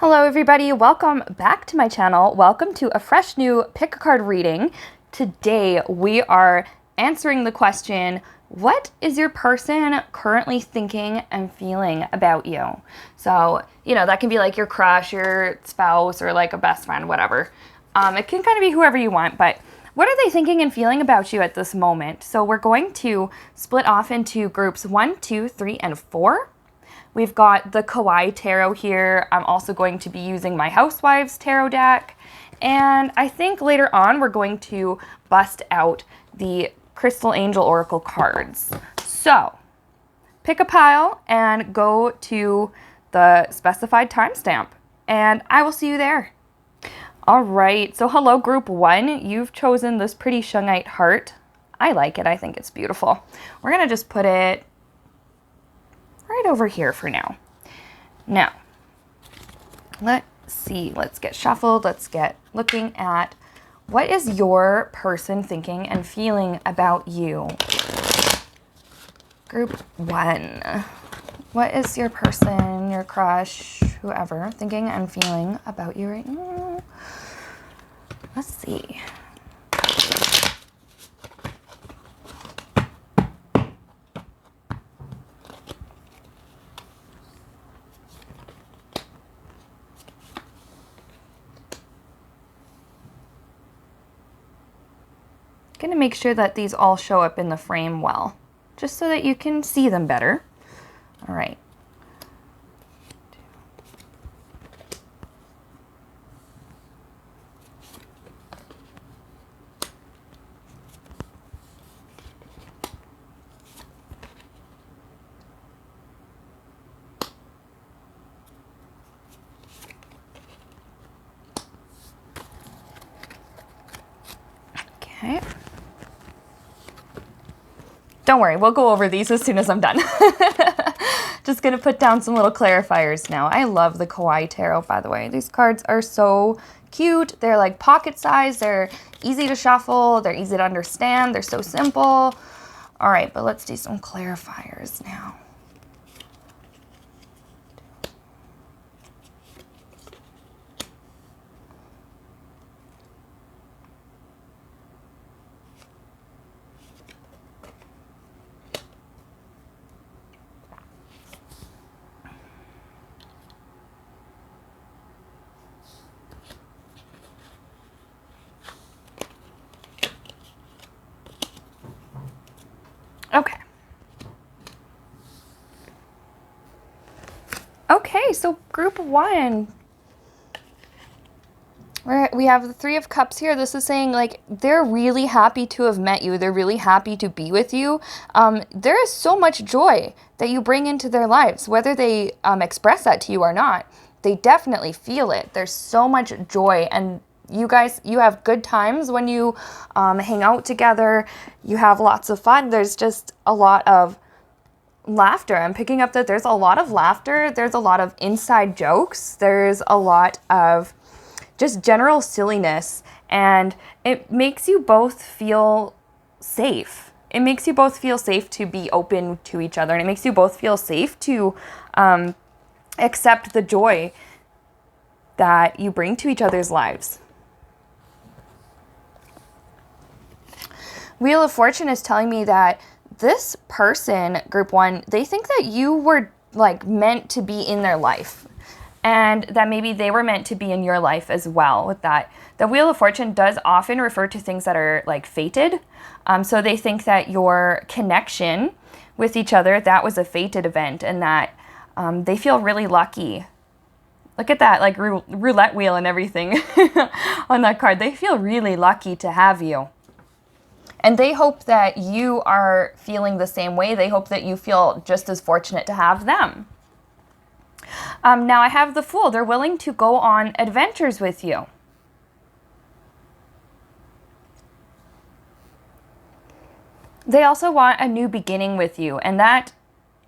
Hello everybody, welcome back to my channel. Welcome to a fresh new pick a card reading. Today we are answering the question, what is your person currently thinking and feeling about you? So, that can be like your crush, your spouse, or like a best friend, whatever. It can kind of be whoever you want, but what are they thinking and feeling about you at this moment? So we're going to split off into groups 1, 2, 3, and 4. We've got the Kawaii Tarot here. I'm also going to be using my Housewives Tarot deck. And I think later on we're going to bust out the Crystal Angel Oracle cards. So pick a pile and go to the specified timestamp. And I will see you there. All right, so hello group 1. You've chosen this pretty shungite heart. I like it. I think it's beautiful. We're going to just put it right over here for now. Now, let's see. Let's get shuffled. Let's get looking at what is your person thinking and feeling about you. Group 1. What is your person, your crush, whoever, thinking and feeling about you right now? Let's see. Going to make sure that these all show up in the frame well, just so that you can see them better. All right. Okay. Don't worry, we'll go over these as soon as I'm done. Just gonna put down some little clarifiers now. I love the Kawaii Tarot, by the way. These cards are so cute. They're like pocket size. They're easy to shuffle. They're easy to understand. They're so simple. All right, but let's do some clarifiers now. Okay. Okay, so group 1. We have the 3 of Cups here. This is saying like they're really happy to have met you. They're really happy to be with you. There is so much joy that you bring into their lives, whether they express that to you or not. They definitely feel it. There's so much joy, and you guys, you have good times when you hang out together. You have lots of fun. There's just a lot of laughter. I'm picking up that there's a lot of laughter. There's a lot of inside jokes. There's a lot of just general silliness, and it makes you both feel safe. It makes you both feel safe to be open to each other, and it makes you both feel safe to accept the joy that you bring to each other's lives. Wheel of Fortune is telling me that this person, group 1, they think that you were like meant to be in their life, and that maybe they were meant to be in your life as well with that. The Wheel of Fortune does often refer to things that are like fated. So they think that your connection with each other, that was a fated event, and that they feel really lucky. Look at that, like roulette wheel and everything on that card. They feel really lucky to have you. And they hope that you are feeling the same way. They hope that you feel just as fortunate to have them. Now I have the Fool. They're willing to go on adventures with you. They also want a new beginning with you, and that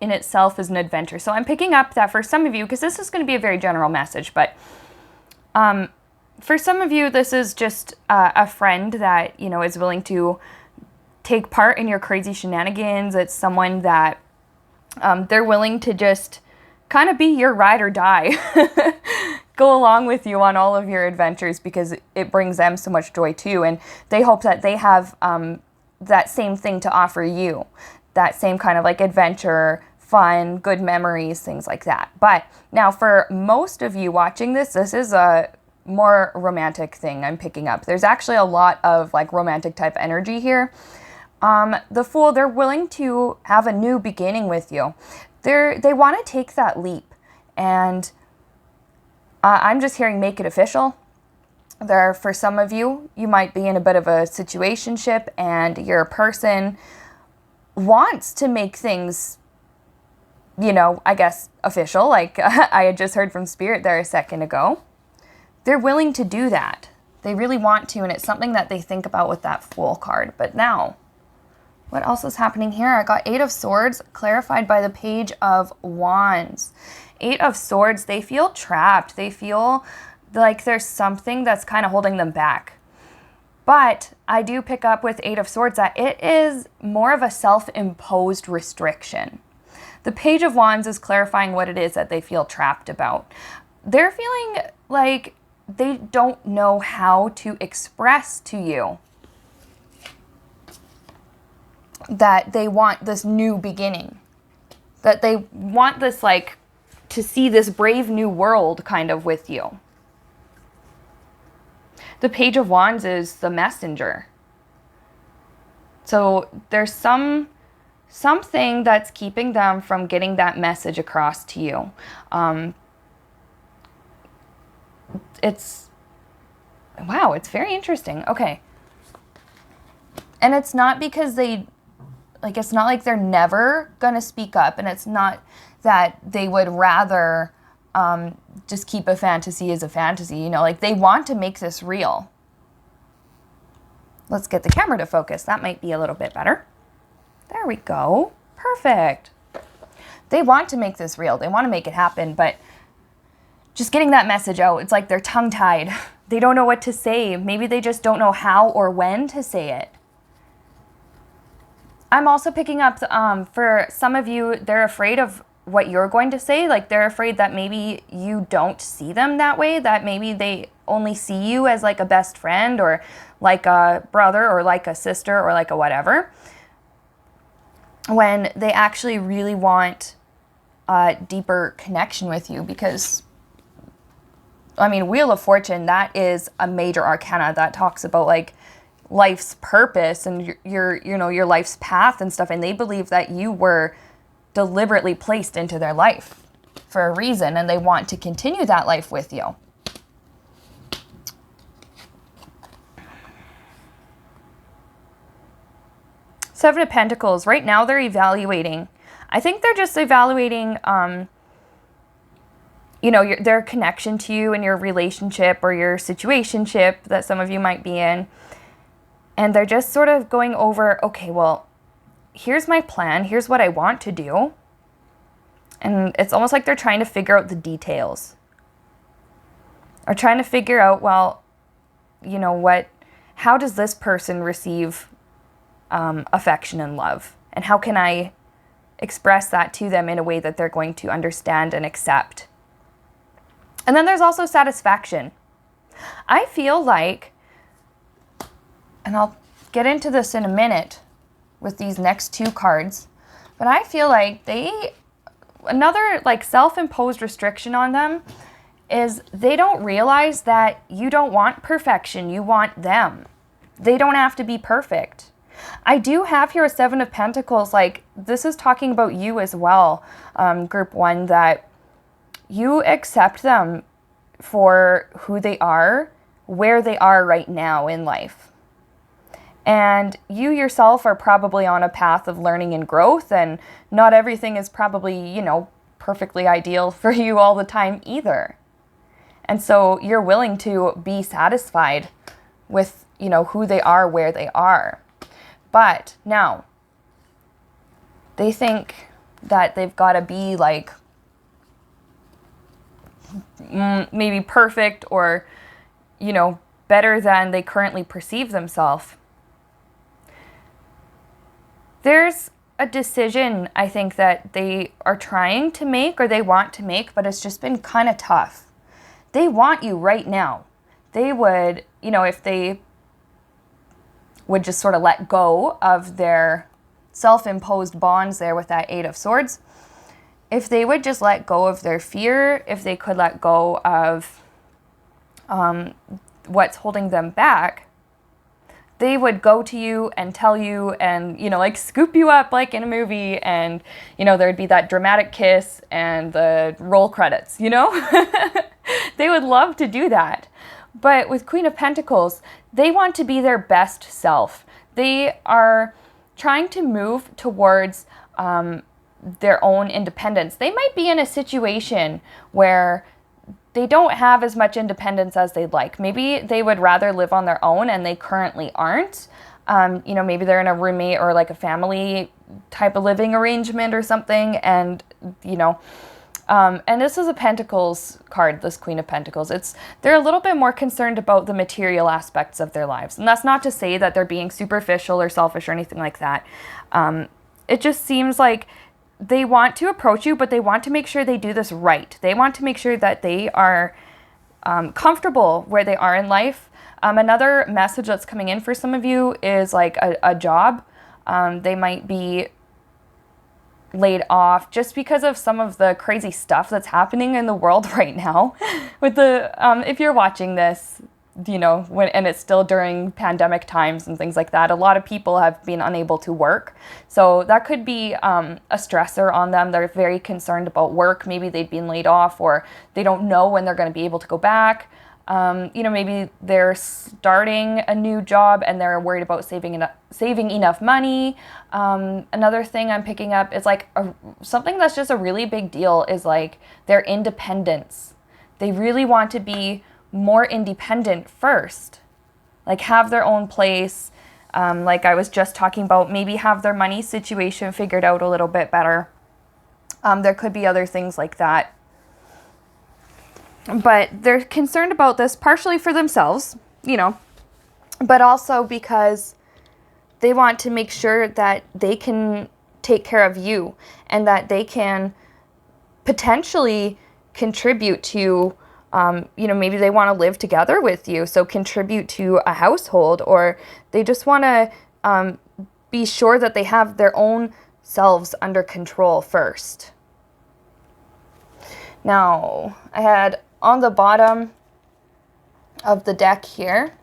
in itself is an adventure. So I'm picking up that for some of you, because this is going to be a very general message, but for some of you, this is just a friend that, is willing to take part in your crazy shenanigans. It's someone that they're willing to just kind of be your ride or die. go along with you on all of your adventures because it brings them so much joy too. And they hope that they have that same thing to offer you, that same kind of like adventure, fun, good memories, things like that. But now for most of you watching this, this is a more romantic thing I'm picking up. There's actually a lot of like romantic type energy here. The Fool, they're willing to have a new beginning with you. They want to take that leap. And I'm just hearing make it official. For some of you, you might be in a bit of a situationship and your person wants to make things, you know, I guess official. Like I had just heard from Spirit there a second ago. They're willing to do that. They really want to, and it's something that they think about with that Fool card. But now, what else is happening here? I got 8 of Swords clarified by the Page of Wands. 8 of Swords, they feel trapped. They feel like there's something that's kind of holding them back. But I do pick up with 8 of Swords that it is more of a self-imposed restriction. The Page of Wands is clarifying what it is that they feel trapped about. They're feeling like they don't know how to express to you that they want this new beginning. That they want this, like, to see this brave new world kind of with you. The Page of Wands is the messenger. So there's something that's keeping them from getting that message across to you. It's very interesting. Okay. And it's not because it's not like they're never going to speak up, and it's not that they would rather just keep a fantasy as a fantasy, you know, like they want to make this real. Let's get the camera to focus. That might be a little bit better. There we go. Perfect. They want to make this real. They want to make it happen, but just getting that message out, it's like they're tongue-tied. They don't know what to say. Maybe they just don't know how or when to say it. I'm also picking up, for some of you, they're afraid of what you're going to say. Like they're afraid that maybe you don't see them that way, that maybe they only see you as like a best friend or like a brother or like a sister or like a whatever, when they actually really want a deeper connection with you. Because, I mean, Wheel of Fortune, that is a major arcana that talks about like life's purpose and your life's path and stuff, and they believe that you were deliberately placed into their life for a reason, and they want to continue that life with you. Seven of Pentacles, right now they're evaluating. I think they're just evaluating their connection to you and your relationship or your situationship that some of you might be in. And they're just sort of going over, okay, well, here's my plan. Here's what I want to do. And it's almost like they're trying to figure out the details. Or trying to figure out, well, you know what, how does this person receive affection and love? And how can I express that to them in a way that they're going to understand and accept? And then there's also satisfaction. I feel like, and I'll get into this in a minute with these next 2 cards, but I feel like another like self-imposed restriction on them is they don't realize that you don't want perfection, you want them. They don't have to be perfect. I do have here a 7 of Pentacles, like this is talking about you as well, group 1, that you accept them for who they are, where they are right now in life. And you yourself are probably on a path of learning and growth, and not everything is probably, perfectly ideal for you all the time either. And so you're willing to be satisfied with, who they are, where they are. But now, they think that they've got to be like maybe perfect or, better than they currently perceive themselves. There's a decision, I think, that they are trying to make or they want to make, but it's just been kind of tough. they want you right now. They would, if they would just sort of let go of their self-imposed bonds there with that Eight of Swords, if they would just let go of their fear, if they could let go of what's holding them back, they would go to you and tell you and, like scoop you up like in a movie, and, there'd be that dramatic kiss and the roll credits, They would love to do that. But with Queen of Pentacles, they want to be their best self. They are trying to move towards their own independence. They might be in a situation where they don't have as much independence as they'd like. Maybe they would rather live on their own and they currently aren't. Maybe they're in a roommate or like a family type of living arrangement or something. And, and this is a Pentacles card, this Queen of Pentacles. They're a little bit more concerned about the material aspects of their lives. And that's not to say that they're being superficial or selfish or anything like that. It just seems like they want to approach you, but they want to make sure they do this right. They want to make sure that they are comfortable where they are in life. Another message that's coming in for some of you is like a job. They might be laid off just because of some of the crazy stuff that's happening in the world right now. With if you're watching this, and it's still during pandemic times and things like that, a lot of people have been unable to work. So that could be a stressor on them. They're very concerned about work. Maybe they've been laid off, or they don't know when they're going to be able to go back. Maybe they're starting a new job and they're worried about saving enough money. Another thing I'm picking up is like something that's just a really big deal is like their independence. They really want to be more independent first, like have their own place, like I was just talking about, maybe have their money situation figured out a little bit better. There could be other things like that, but they're concerned about this partially for themselves, but also because they want to make sure that they can take care of you and that they can potentially contribute to maybe they want to live together with you, so contribute to a household, or they just want to be sure that they have their own selves under control first. Now, I had on the bottom of the deck here,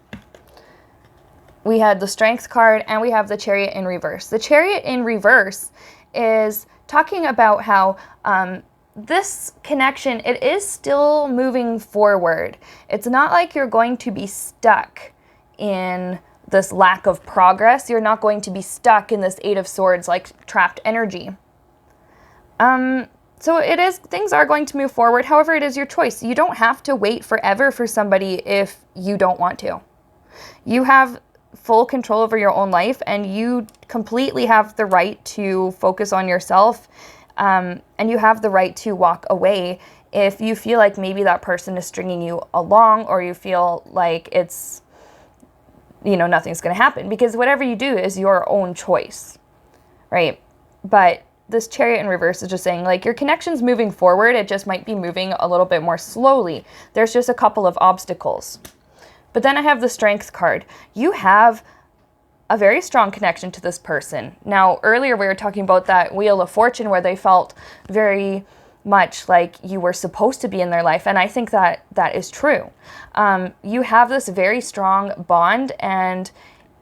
we had the Strength card and we have the Chariot in reverse. The Chariot in reverse is talking about how this connection, it is still moving forward. It's not like you're going to be stuck in this lack of progress. You're not going to be stuck in this Eight of Swords, like trapped energy. So things are going to move forward. However, it is your choice. You don't have to wait forever for somebody if you don't want to. You have full control over your own life, and you completely have the right to focus on yourself. And you have the right to walk away if you feel like maybe that person is stringing you along, or you feel like it's, nothing's going to happen, because whatever you do is your own choice, right? But this Chariot in reverse is just saying like your connection's moving forward. It just might be moving a little bit more slowly. There's just a couple of obstacles. But then I have the Strength card. You have a very strong connection to this person. Now, earlier we were talking about that Wheel of Fortune where they felt very much like you were supposed to be in their life, and I think that is true. You have this very strong bond, and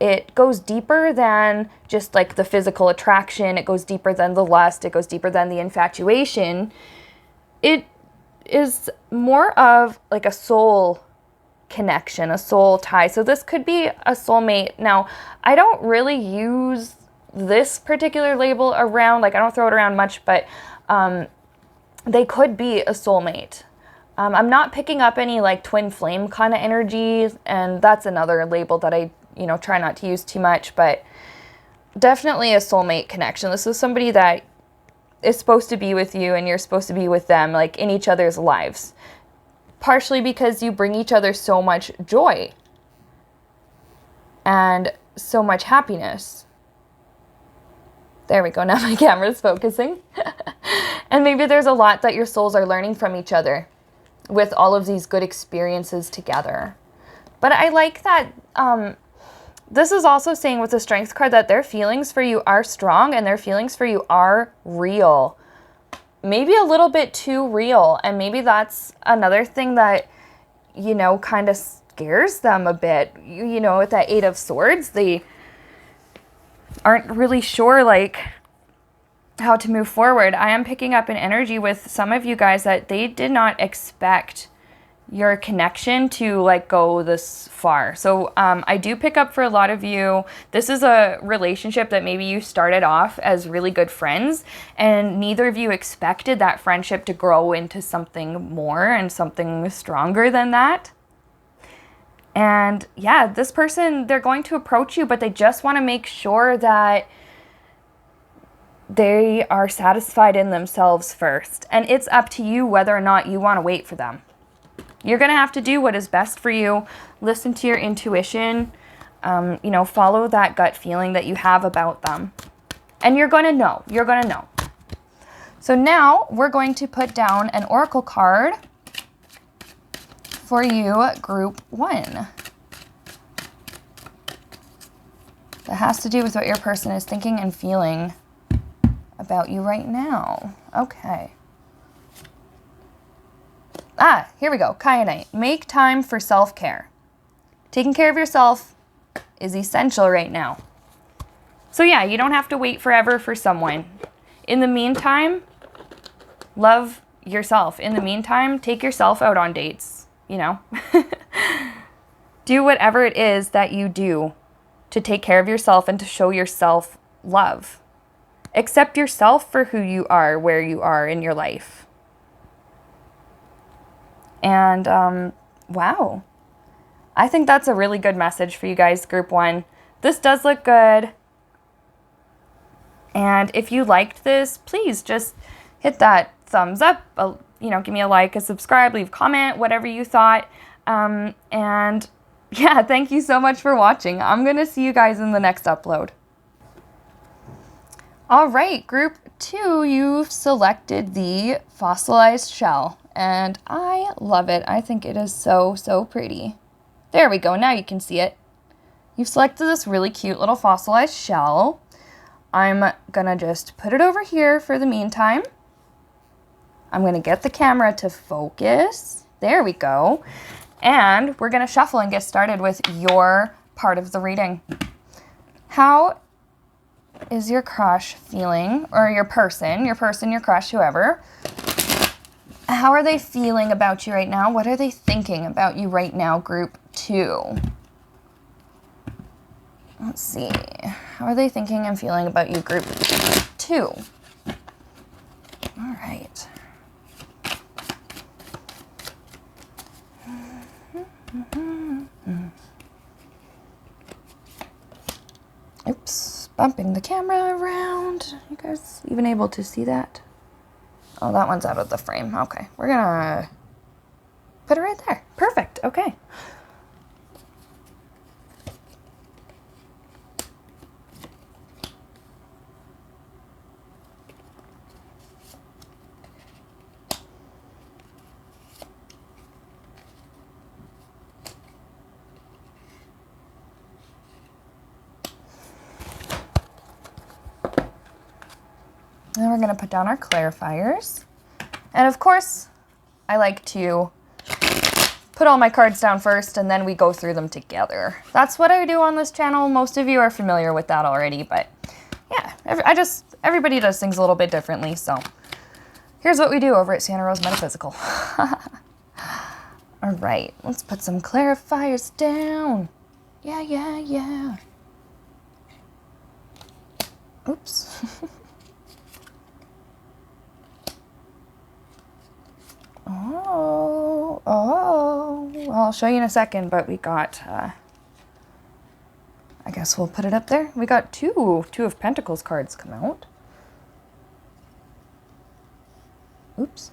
it goes deeper than just like the physical attraction. It goes deeper than the lust. It goes deeper than the infatuation. It is more of like a soul connection, a soul tie. So this could be a soulmate. Now, I don't really use this particular label around, like I don't throw it around much, but they could be a soulmate. I'm not picking up any like twin flame kind of energies, and that's another label that I, try not to use too much, but definitely a soulmate connection. This is somebody that is supposed to be with you and you're supposed to be with them, like in each other's lives. Partially because you bring each other so much joy and so much happiness. There we go, now my camera's focusing. And maybe there's a lot that your souls are learning from each other. with all of these good experiences together. But I like that this is also saying with the Strength card that their feelings for you are strong and their feelings for you are real. Maybe a little bit too real. And maybe that's another thing that, you know, kind of scares them a bit. You know, with that Eight of Swords, they aren't really sure, like, how to move forward. I am picking up an energy with some of you guys that they did not expect your connection to like go this far. So I do pick up for a lot of you, this is a relationship that maybe you started off as really good friends and neither of you expected that friendship to grow into something more and something stronger than that. And yeah, this person, they're going to approach you, but they just want to make sure that they are satisfied in themselves first. And it's up to you whether or not you want to wait for them. You're going to have to do what is best for you. Listen to your intuition. You know, follow that gut feeling that you have about them. And you're going to know. You're going to know. So now we're going to put down an oracle card for you, group 1. That has to do with what your person is thinking and feeling about you right now. Okay. Here we go. Kyanite. Make time for self-care. Taking care of yourself is essential right now. So yeah, you don't have to wait forever for someone. In the meantime, love yourself. In the meantime, take yourself out on dates, you know. Do whatever it is that you do to take care of yourself and to show yourself love. Accept yourself for who you are, where you are in your life. And, wow. I think that's a really good message for you guys, group 1. This does look good. And if you liked this, please just hit that thumbs up, you know, give me a like, a subscribe, leave a comment, whatever you thought. And yeah, thank you so much for watching. I'm going to see you guys in the next upload. All right, group 2, you've selected the fossilized shell. And I love it. I think it is so, so pretty. There we go. Now you can see it. You've selected this really cute little fossilized shell. I'm going to just put it over here for the meantime. I'm going to get the camera to focus. There we go. And we're going to shuffle and get started with your part of the reading. How is your crush feeling? Or your person, your crush, whoever. How are they feeling about you right now? What are they thinking about you right now, group 2? Let's see. How are they thinking and feeling about you, group 2? All right. Oops, bumping the camera around. You guys even able to see that? Oh, that one's out of the frame. Okay, we're gonna put it right there. Perfect, okay. Now we're going to put down our clarifiers. And of course, I like to put all my cards down first and then we go through them together. That's what I do on this channel. Most of you are familiar with that already, but yeah, everybody does things a little bit differently. So here's what we do over at Sienna Rose Metaphysical. All right, let's put some clarifiers down. Yeah. Oops. Oh, I'll show you in a second, but we got, I guess we'll put it up there. We got two of Pentacles cards come out. Oops.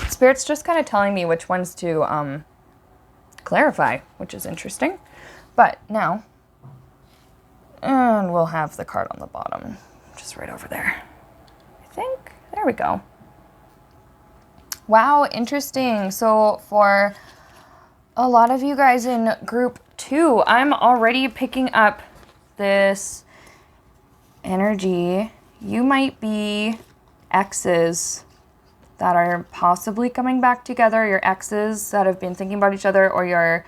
Spirit's just kind of telling me which ones to clarify, which is interesting. But now, And we'll have the card on the bottom, just right over there. I think, there we go. Wow, interesting. So for a lot of you guys in group 2, I'm already picking up this energy. You might be exes that are possibly coming back together, your exes that have been thinking about each other, or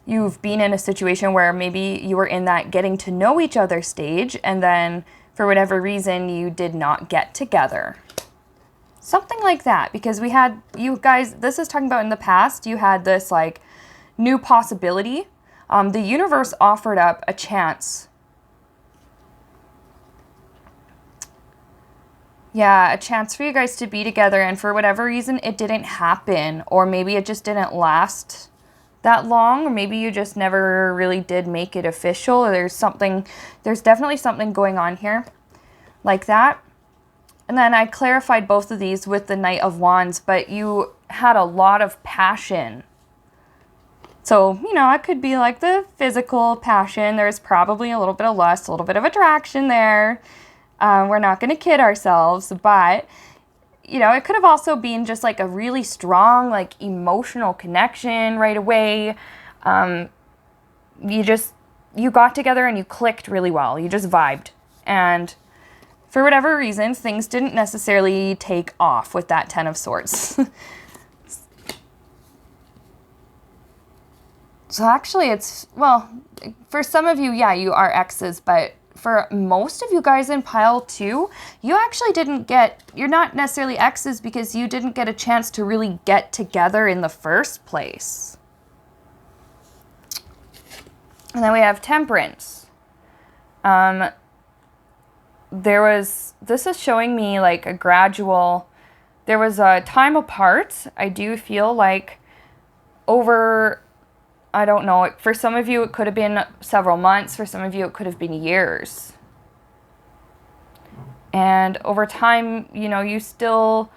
you've been in a situation where maybe you were in that getting to know each other stage, and then for whatever reason you did not get together. Something like that, because we had, you guys, this is talking about in the past, you had this like new possibility. The universe offered up a chance. Yeah, a chance for you guys to be together, and for whatever reason it didn't happen, or maybe it just didn't last that long, or maybe you just never really did make it official, or there's definitely something going on here like that. And then I clarified both of these with the Knight of Wands, but you had a lot of passion. So, you know, it could be like the physical passion. There's probably a little bit of lust, a little bit of attraction there. We're not going to kid ourselves, but, you know, it could have also been just like a really strong, like emotional connection right away. You got together and you clicked really well. You just vibed. And for whatever reason, things didn't necessarily take off with that 10 of Swords. So actually it's, well, for some of you, yeah, you are exes, but for most of you guys in pile 2, you actually you're not necessarily exes because you didn't get a chance to really get together in the first place. And then we have Temperance. This is showing me like a gradual, there was a time apart. I do feel like over, I don't know, for some of you it could have been several months, for some of you it could have been years. And over time, you know, you still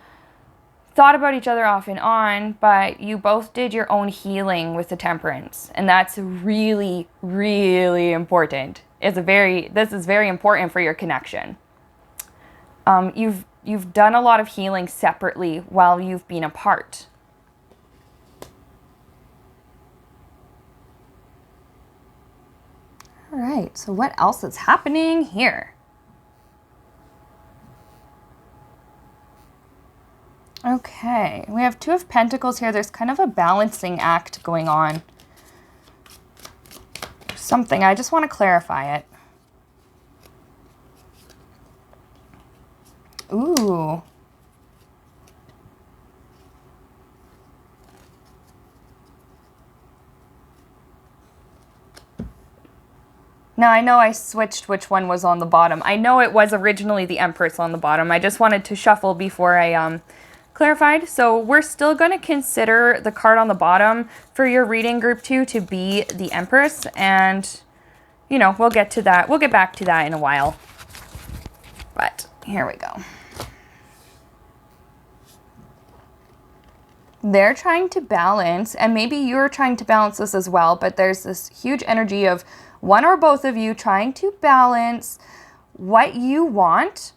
thought about each other off and on, but you both did your own healing with the Temperance. And that's really, really important. This is very important for your connection. You've done a lot of healing separately while you've been apart. All right, so what else is happening here? Okay, we have 2 of Pentacles here. There's kind of a balancing act going on. Something, I just want to clarify it. Ooh. Now, I know I switched which one was on the bottom. I know it was originally the Empress on the bottom. I just wanted to shuffle before I clarified. So we're still going to consider the card on the bottom for your reading group 2 to be the Empress. And, you know, we'll get to that. We'll get back to that in a while. But here we go. They're trying to balance, and maybe you're trying to balance this as well, but there's this huge energy of one or both of you trying to balance what you want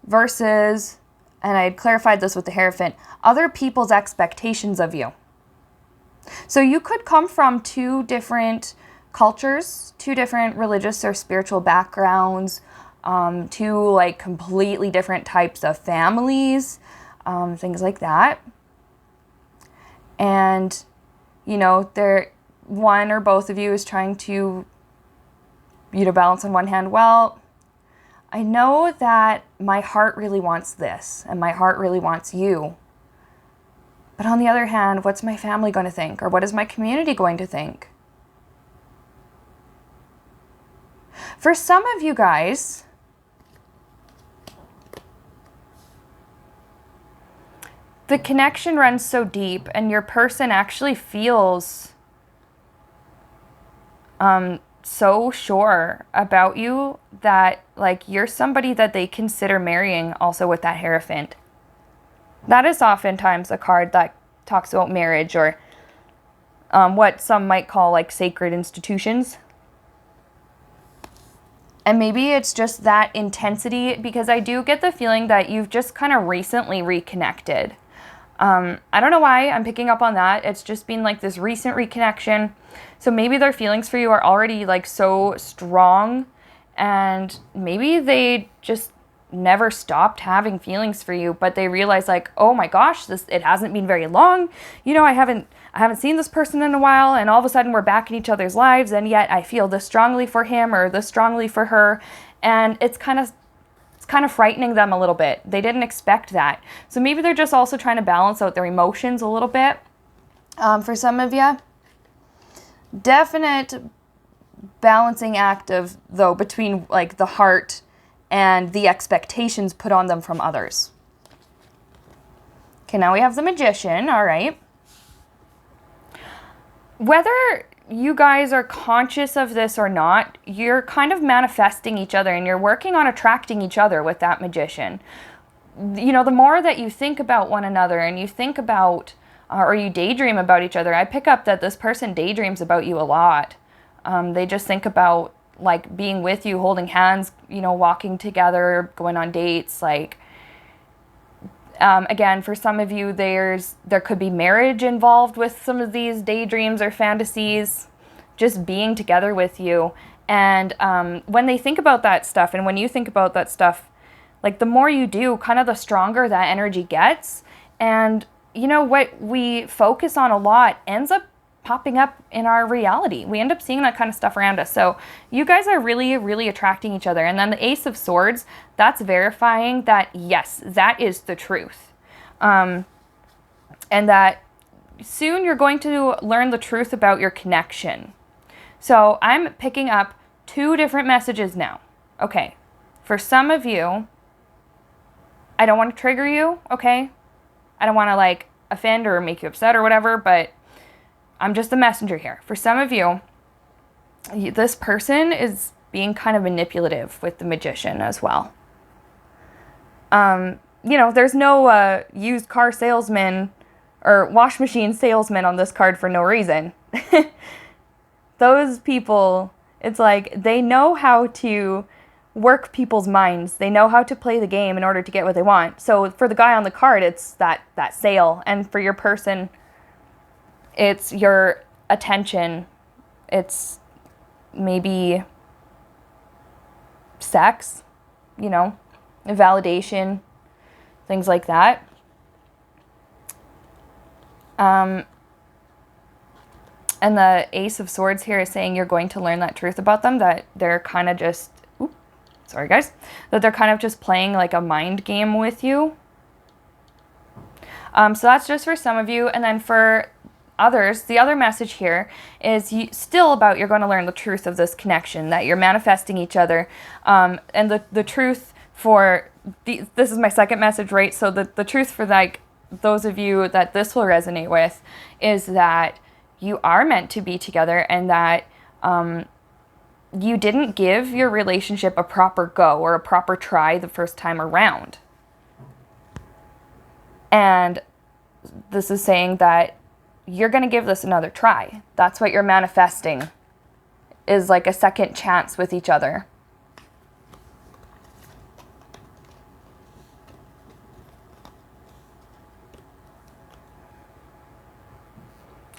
versus, and I had clarified this with the Hierophant, other people's expectations of you. So you could come from 2 different cultures, 2 different religious or spiritual backgrounds, 2 like completely different types of families, things like that. And, you know, one or both of you is trying to balance on one hand. Well, I know that my heart really wants this, and my heart really wants you. But on the other hand, what's my family going to think? Or what is my community going to think? For some of you guys, the connection runs so deep, and your person actually feels so sure about you that like you're somebody that they consider marrying, also with that Hierophant. That is oftentimes a card that talks about marriage, or what some might call like sacred institutions. And maybe it's just that intensity, because I do get the feeling that you've just kind of recently reconnected. I don't know why I'm picking up on that. It's just been like this recent reconnection. So maybe their feelings for you are already like so strong, and maybe they just never stopped having feelings for you, but they realize like, oh my gosh, it hasn't been very long. I haven't seen this person in a while, and all of a sudden we're back in each other's lives, and yet I feel this strongly for him or this strongly for her. And it's kind of frightening them a little bit. They didn't expect that. So maybe they're just also trying to balance out their emotions a little bit. For some of you, definite balancing act though between like the heart and the expectations put on them from others. Okay, now we have the Magician. All right. Whether you guys are conscious of this or not, you're kind of manifesting each other, and you're working on attracting each other with that Magician. The more that you think about one another, and you think about or you daydream about each other, I pick up that this person daydreams about you a lot. They just think about like being with you, holding hands, walking together, going on dates. Like, again, for some of you, there could be marriage involved with some of these daydreams or fantasies, just being together with you. And when they think about that stuff, and when you think about that stuff, like the more you do, kind of the stronger that energy gets. And what we focus on a lot ends up popping up in our reality. We end up seeing that kind of stuff around us. So you guys are really, really attracting each other. And then the Ace of Swords, that's verifying that, yes, that is the truth. And that soon you're going to learn the truth about your connection. So I'm picking up 2 different messages now. Okay. For some of you, I don't want to trigger you, okay? I don't want to like offend or make you upset or whatever, but I'm just the messenger here. For some of you, this person is being kind of manipulative with the Magician as well. There's no used car salesman or wash machine salesman on this card for no reason. Those people, it's like they know how to work people's minds. They know how to play the game in order to get what they want. So for the guy on the card, it's that sale. And for your person, it's your attention. It's maybe sex, validation, things like that. And the Ace of Swords here is saying you're going to learn that truth about them, that they're kind of just, sorry guys, that they're kind of just playing like a mind game with you. So that's just for some of you. And then for others, the other message here is still about you're going to learn the truth of this connection, that you're manifesting each other. And the truth for, this is my second message, right? So the truth for like those of you that this will resonate with is that you are meant to be together, and that you didn't give your relationship a proper go or a proper try the first time around. And this is saying that you're going to give this another try. That's what you're manifesting, is like a second chance with each other.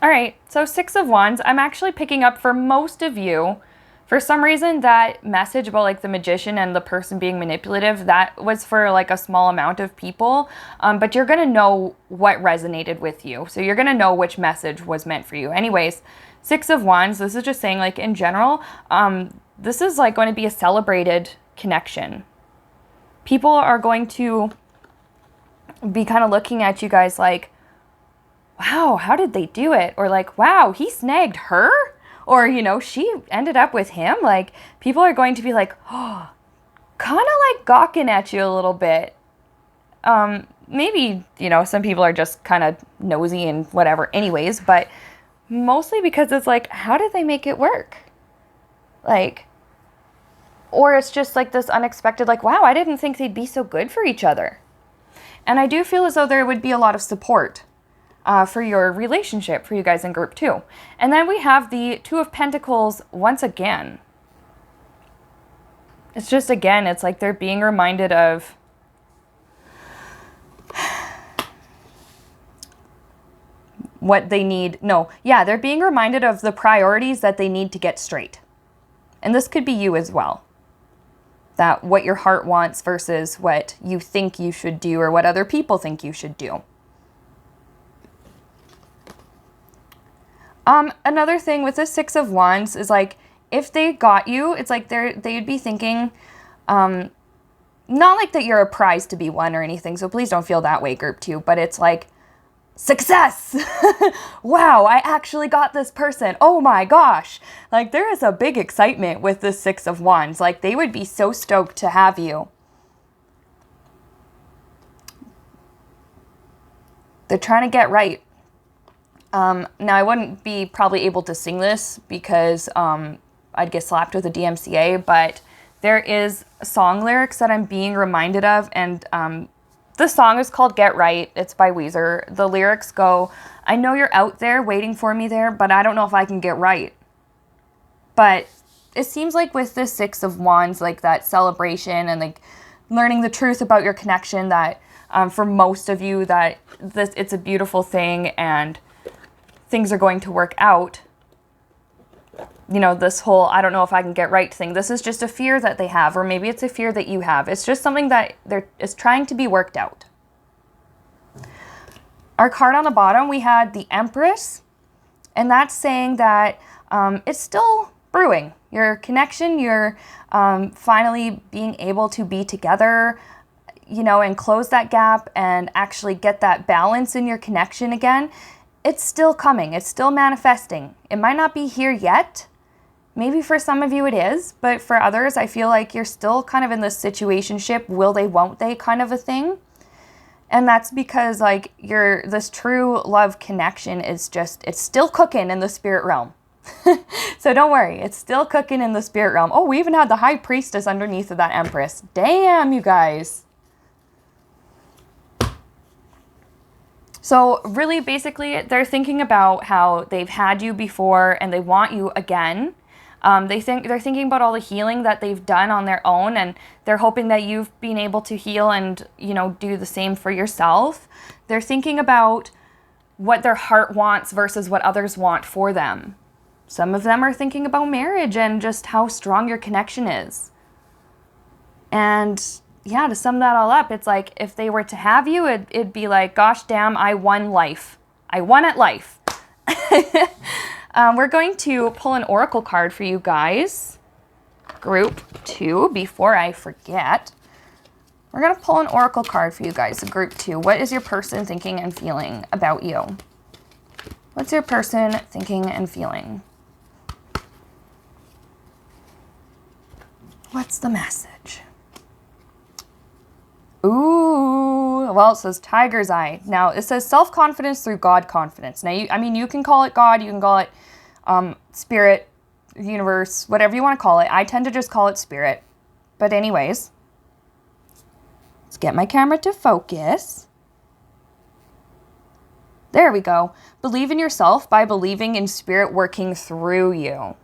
All right, so 6 of Wands, I'm actually picking up for most of you. For some reason, that message about like the Magician and the person being manipulative, that was for like a small amount of people, but you're going to know what resonated with you. So you're going to know which message was meant for you. Anyways, 6 of Wands, this is just saying like in general, this is like going to be a celebrated connection. People are going to be kind of looking at you guys like, wow, how did they do it? Or like, wow, he snagged her? Or, she ended up with him. Like, people are going to be like, oh, kind of like gawking at you a little bit. Maybe, some people are just kind of nosy and whatever anyways, but mostly because it's like, how did they make it work? Like, or it's just like this unexpected, like, wow, I didn't think they'd be so good for each other. And I do feel as though there would be a lot of support for your relationship, for you guys in group 2. And then we have the 2 of Pentacles once again. It's just, again, it's like they're being reminded of what they need. No, yeah, they're being reminded of the priorities that they need to get straight. And this could be you as well. That what your heart wants versus what you think you should do or what other people think you should do. Another thing with the Six of Wands is like, if they got you, it's like they'd be thinking, not like that you're a prize to be won or anything, so please don't feel that way, group 2, but it's like, success! Wow, I actually got this person. Oh my gosh. Like, there is a big excitement with the Six of Wands. Like, they would be so stoked to have you. They're trying to get right. Now, I wouldn't be probably able to sing this because I'd get slapped with a DMCA, but there is song lyrics that I'm being reminded of, and the song is called Get Right. It's by Weezer. The lyrics go, I know you're out there waiting for me there, but I don't know if I can get right. But it seems like with the Six of Wands, like that celebration and like learning the truth about your connection, that for most of you that it's a beautiful thing and things are going to work out. You know, this whole, I don't know if I can get right thing, this is just a fear that they have, or maybe it's a fear that you have. It's just something that is trying to be worked out. Our card on the bottom, we had the Empress, and that's saying that it's still brewing. Your connection, you're finally being able to be together, you know, and close that gap and actually get that balance in your connection again. It's still coming. It's still manifesting. It might not be here yet. Maybe for some of you it is, but for others, I feel like you're still kind of in this situationship, will they, won't they kind of a thing. And that's because like this true love connection is just, it's still cooking in the spirit realm. So don't worry, it's still cooking in the spirit realm. Oh, we even had the High Priestess underneath of that Empress. Damn, you guys. So really, basically, they're thinking about how they've had you before and they want you again. They're thinking about all the healing that they've done on their own, and they're hoping that you've been able to heal and, you know, do the same for yourself. They're thinking about what their heart wants versus what others want for them. Some of them are thinking about marriage and just how strong your connection is. And yeah, to sum that all up, it's like if they were to have you, it'd be like, gosh damn, I won life. I won at life. We're going to pull an oracle card for you guys. Group 2, before I forget. We're going to pull an oracle card for you guys, group 2. What is your person thinking and feeling about you? What's your person thinking and feeling? What's the message? Ooh, well, it says tiger's eye. Now, it says self-confidence through God confidence. Now, you can call it God, you can call it spirit, universe, whatever you want to call it. I tend to just call it spirit. But anyways, let's get my camera to focus. There we go. Believe in yourself by believing in spirit working through you.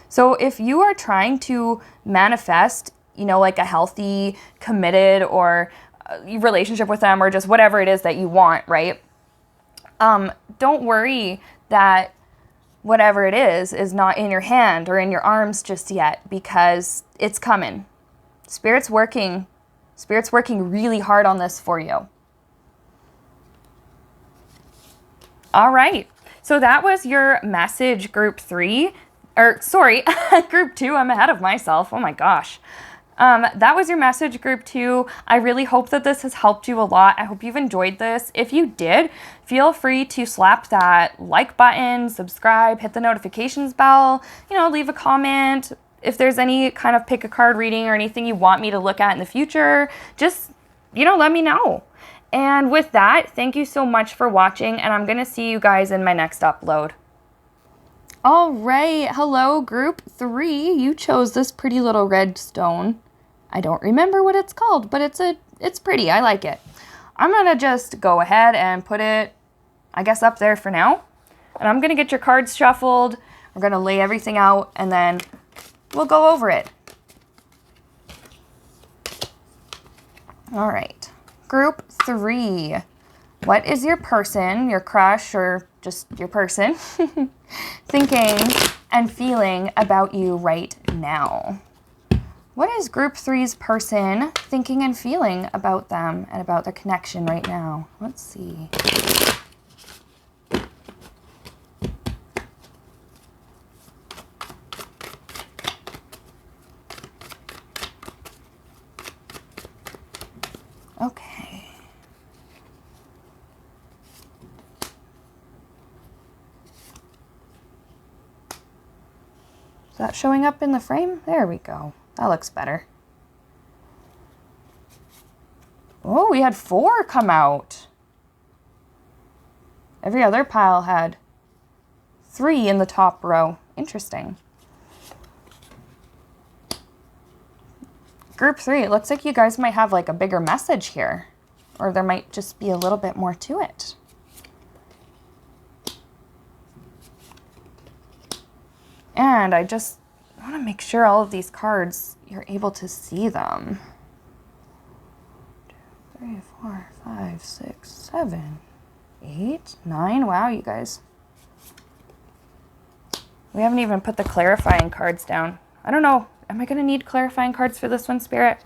So if you are trying to manifest, you know, like a healthy, committed, or relationship with them, or just whatever it is that you want, right? Don't worry that whatever it is not in your hand or in your arms just yet, because it's coming. Spirit's working really hard on this for you. All right. So that was your message, group 3. Or, sorry, group 2. I'm ahead of myself. Oh my gosh. That was your message, group 2. I really hope that this has helped you a lot. I hope you've enjoyed this. If you did, feel free to slap that like button, subscribe, hit the notifications bell, you know, leave a comment. If there's any kind of pick a card reading or anything you want me to look at in the future, just, you know, let me know. And with that, thank you so much for watching, and I'm going to see you guys in my next upload. All right, hello group 3. You chose this pretty little red stone. I don't remember what it's called, but it's pretty. I like it. I'm gonna just go ahead and put it, I guess, up there for now. And I'm gonna get your cards shuffled. We're gonna lay everything out, and then we'll go over it. All right. Group 3. What is your person, your crush, or just your person, thinking and feeling about you right now? What is group 3's person thinking and feeling about them and about their connection right now? Let's see. Okay. Is that showing up in the frame? There we go. That looks better. Oh, we had 4 come out. Every other pile had 3 in the top row. Interesting. Group 3, it looks like you guys might have like a bigger message here. Or there might just be a little bit more to it. And I want to make sure all of these cards, you're able to see them. 2, 3, 4, 5, 6, 7, 8, 9. Wow, you guys. We haven't even put the clarifying cards down. I don't know. Am I going to need clarifying cards for this one, Spirit?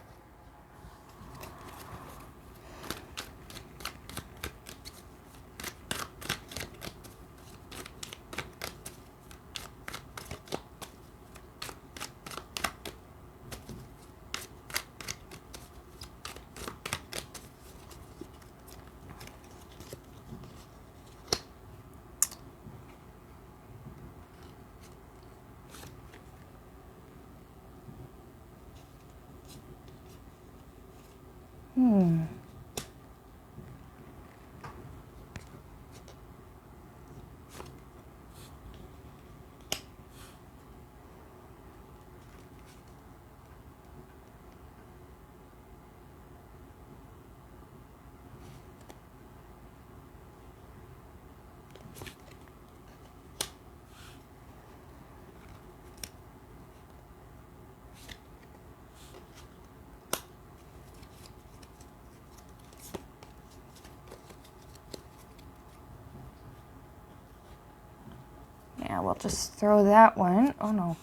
Yeah, we'll just throw that one. Oh no.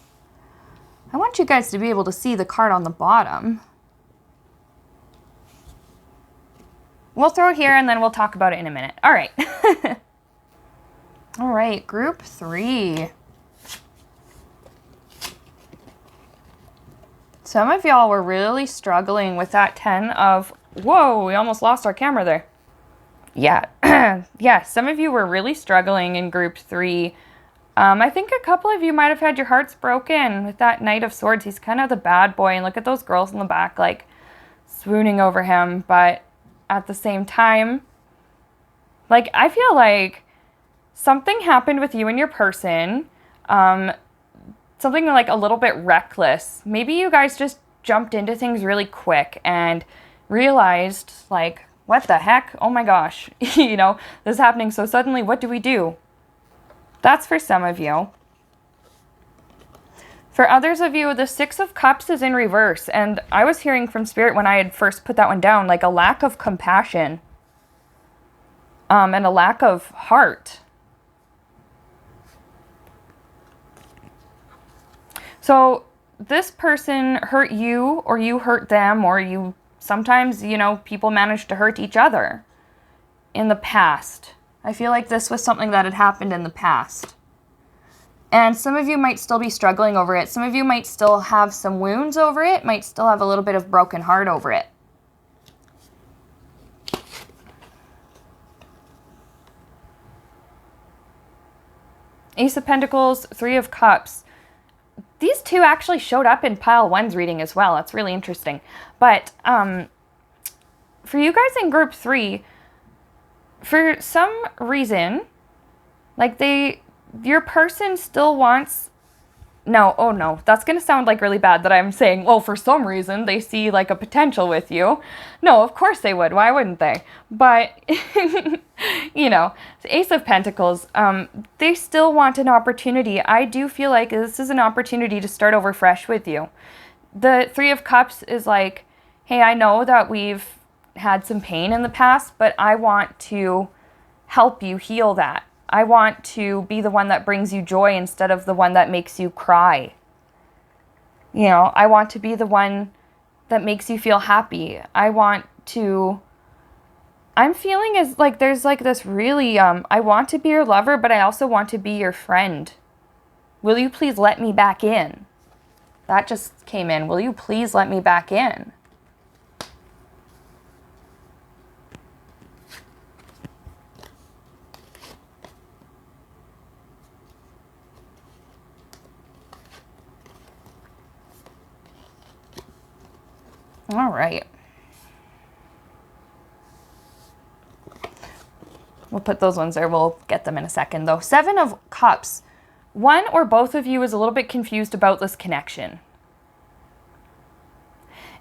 I want you guys to be able to see the card on the bottom. We'll throw it here and then we'll talk about it in a minute. All right. All right, group 3. Some of y'all were really struggling with that 10 of, whoa, we almost lost our camera there. Yeah, yeah, some of you were really struggling in group 3. I think a couple of you might have had your hearts broken with that Knight of Swords. He's kind of the bad boy, and look at those girls in the back, like, swooning over him. But at the same time, like, I feel like something happened with you and your person, something like a little bit reckless. Maybe you guys just jumped into things really quick and realized, like, what the heck? Oh my gosh, you know, this is happening so suddenly. What do we do? That's for some of you. For others of you, the 6 of Cups is in reverse. And I was hearing from Spirit when I had first put that one down, like a lack of compassion. And a lack of heart. So this person hurt you, or you hurt them, or you sometimes, you know, people manage to hurt each other in the past. I feel like this was something that had happened in the past. And some of you might still be struggling over it. Some of you might still have some wounds over it, might still have a little bit of broken heart over it. Ace of Pentacles, 3 of Cups. These 2 actually showed up in pile 1's reading as well. That's really interesting. But for you guys in group 3, for some reason, like your person still wants, no, oh no, that's going to sound like really bad that I'm saying, well, for some reason they see like a potential with you. No, of course they would. Why wouldn't they? But, you know, Ace of Pentacles, they still want an opportunity. I do feel like this is an opportunity to start over fresh with you. The 3 of Cups is like, hey, I know that we've had some pain in the past, but I want to help you heal that. I want to be the one that brings you joy instead of the one that makes you cry. You know, I want to be the one that makes you feel happy. I'm feeling as like there's like this really, I want to be your lover, but I also want to be your friend. Will you please let me back in? That just came in. Will you please let me back in? All right. We'll put those ones there. We'll get them in a second, though. 7 of Cups. One or both of you is a little bit confused about this connection.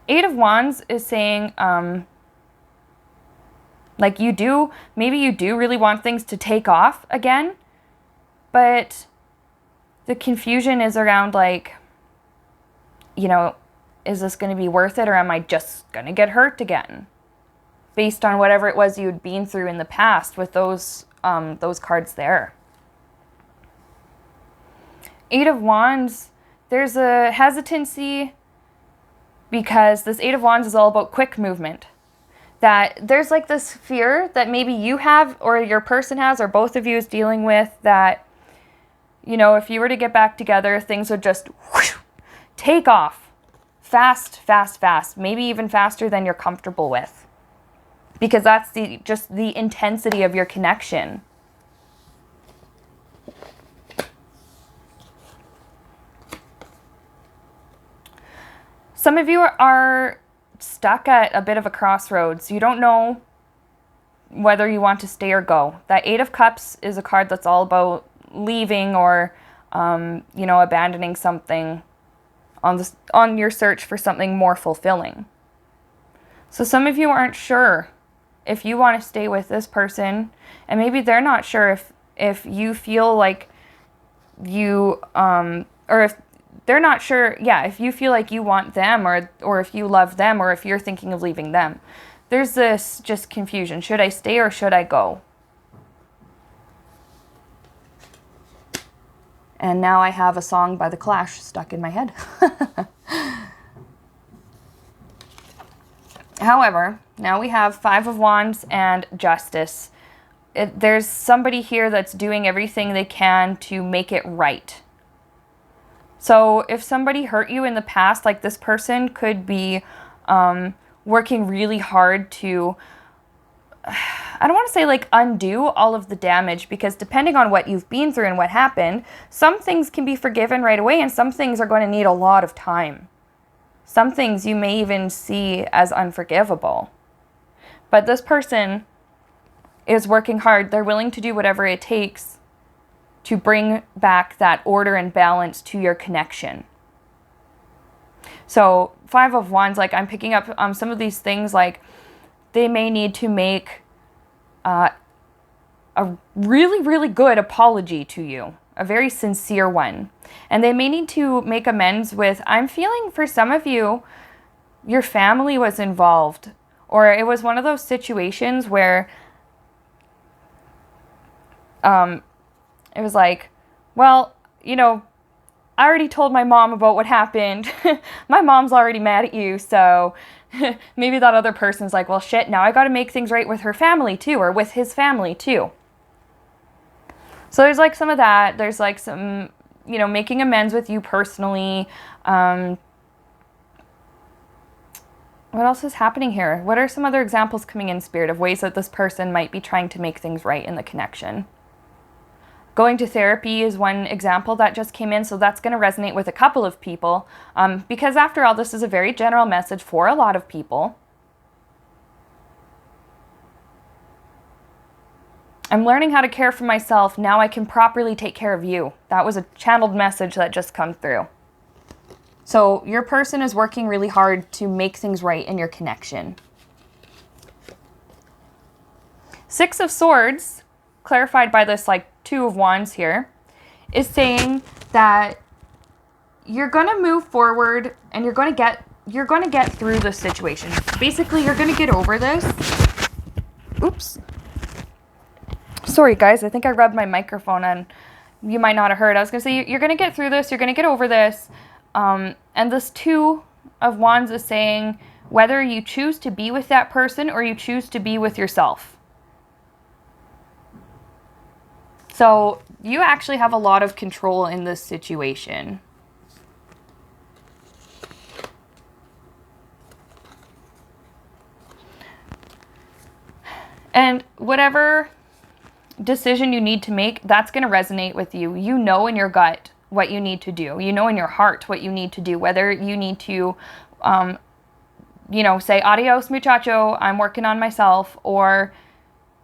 8 of Wands is saying, like maybe you do really want things to take off again, but the confusion is around like, you know, is this going to be worth it, or am I just going to get hurt again? Based on whatever it was you'd been through in the past with those cards there. 8 of Wands, there's a hesitancy because this 8 of Wands is all about quick movement. That there's like this fear that maybe you have or your person has or both of you is dealing with that, you know, if you were to get back together, things would just whoosh, take off. Fast, fast, fast. Maybe even faster than you're comfortable with. Because that's just the intensity of your connection. Some of you are stuck at a bit of a crossroads. You don't know whether you want to stay or go. That 8 of Cups is a card that's all about leaving or, you know, abandoning something on your search for something more fulfilling. So some of you aren't sure if you want to stay with this person, and maybe they're not sure if you feel like you or if they're not sure, if you feel like you want them or if you love them or if you're thinking of leaving them. There's this just confusion. Should I stay or should I go? And now I have a song by The Clash stuck in my head. However, now we have 5 of Wands and Justice. There's somebody here that's doing everything they can to make it right. So if somebody hurt you in the past, like this person could be working really hard to, I don't want to say like undo all of the damage, because depending on what you've been through and what happened, some things can be forgiven right away and some things are going to need a lot of time. Some things you may even see as unforgivable. But this person is working hard. They're willing to do whatever it takes to bring back that order and balance to your connection. So 5 of Wands, like I'm picking up some of these things, like they may need to make a really, really good apology to you, a very sincere one. And they may need to make amends with, I'm feeling for some of you, your family was involved, or it was one of those situations where it was like, well, you know, I already told my mom about what happened. My mom's already mad at you, so maybe that other person's like, well, shit, now I got to make things right with her family too, or with his family too. So there's like some of that. There's like some, you know, making amends with you personally. What else is happening here? What are some other examples coming in, Spirit, of ways that this person might be trying to make things right in the connection? Going to therapy is one example that just came in, so that's going to resonate with a couple of people, because after all, this is a very general message for a lot of people. I'm learning how to care for myself. Now I can properly take care of you. That was a channeled message that just come through. So your person is working really hard to make things right in your connection. 6 of Swords, clarified by this like 2 of Wands here, is saying that you're going to move forward and you're going to get you're going to get through this situation. Basically, you're going to get over this. Oops. Sorry, guys. I think I rubbed my microphone and you might not have heard. I was going to say, you're going to get through this. You're going to get over this. And this Two of Wands is saying whether you choose to be with that person or you choose to be with yourself. So you actually have a lot of control in this situation. And whatever decision you need to make, that's going to resonate with you. You know in your gut what you need to do. You know in your heart what you need to do. Whether you need to, say, adios, muchacho, I'm working on myself, or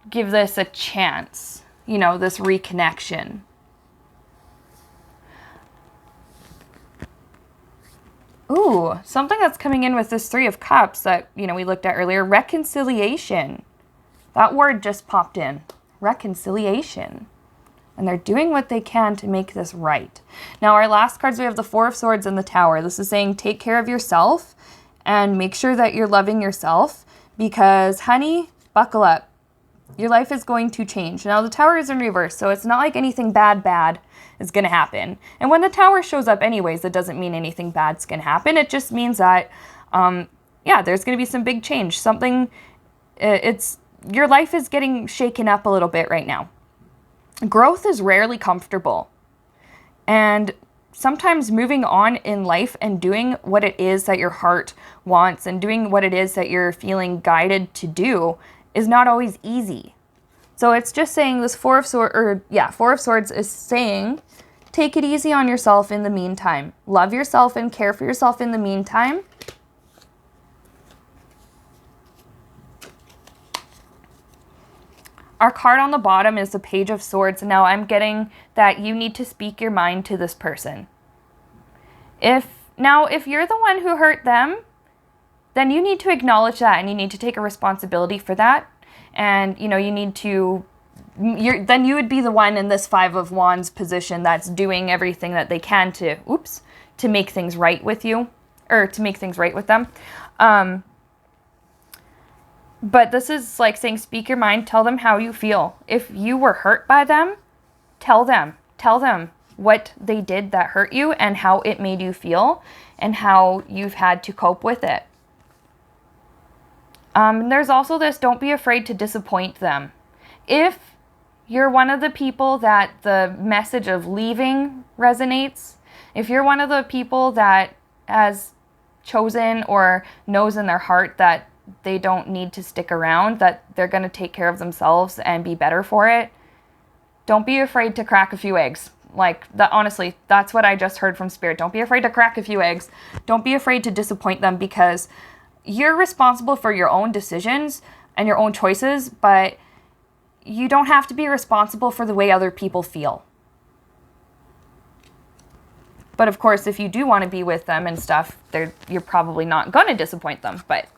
give this a chance, this reconnection. Ooh, something that's coming in with this Three of Cups that, we looked at earlier, reconciliation. That word just popped in. Reconciliation. And they're doing what they can to make this right. Now, our last cards, we have the Four of Swords and the Tower. This is saying take care of yourself and make sure that you're loving yourself because, honey, buckle up. Your life is going to change. Now, the Tower is in reverse, so it's not like anything bad is going to happen. And when the Tower shows up anyways, it doesn't mean anything bad's going to happen. It just means that, there's going to be some big change. Your life is getting shaken up a little bit right now. Growth is rarely comfortable. And sometimes moving on in life and doing what it is that your heart wants and doing what it is that you're feeling guided to do is not always easy. So it's just saying this Four of Swords is saying, take it easy on yourself in the meantime. Love yourself and care for yourself in the meantime. Our card on the bottom is the Page of Swords. Now I'm getting that you need to speak your mind to this person. If you're the one who hurt them, then you need to acknowledge that and you need to take a responsibility for that. And, you need to, then you would be the one in this Five of Wands position that's doing everything that they can to make things right with you, or to make things right with them. But this is like saying, speak your mind, tell them how you feel. If you were hurt by them, tell them what they did that hurt you and how it made you feel and how you've had to cope with it. There's also this, don't be afraid to disappoint them. If you're one of the people that the message of leaving resonates, if you're one of the people that has chosen or knows in their heart that they don't need to stick around, that they're going to take care of themselves and be better for it, don't be afraid to crack a few eggs. Like, that, honestly, that's what I just heard from Spirit. Don't be afraid to crack a few eggs. Don't be afraid to disappoint them, because you're responsible for your own decisions and your own choices, but you don't have to be responsible for the way other people feel. But of course, if you do want to be with them and stuff, you're probably not going to disappoint them. But,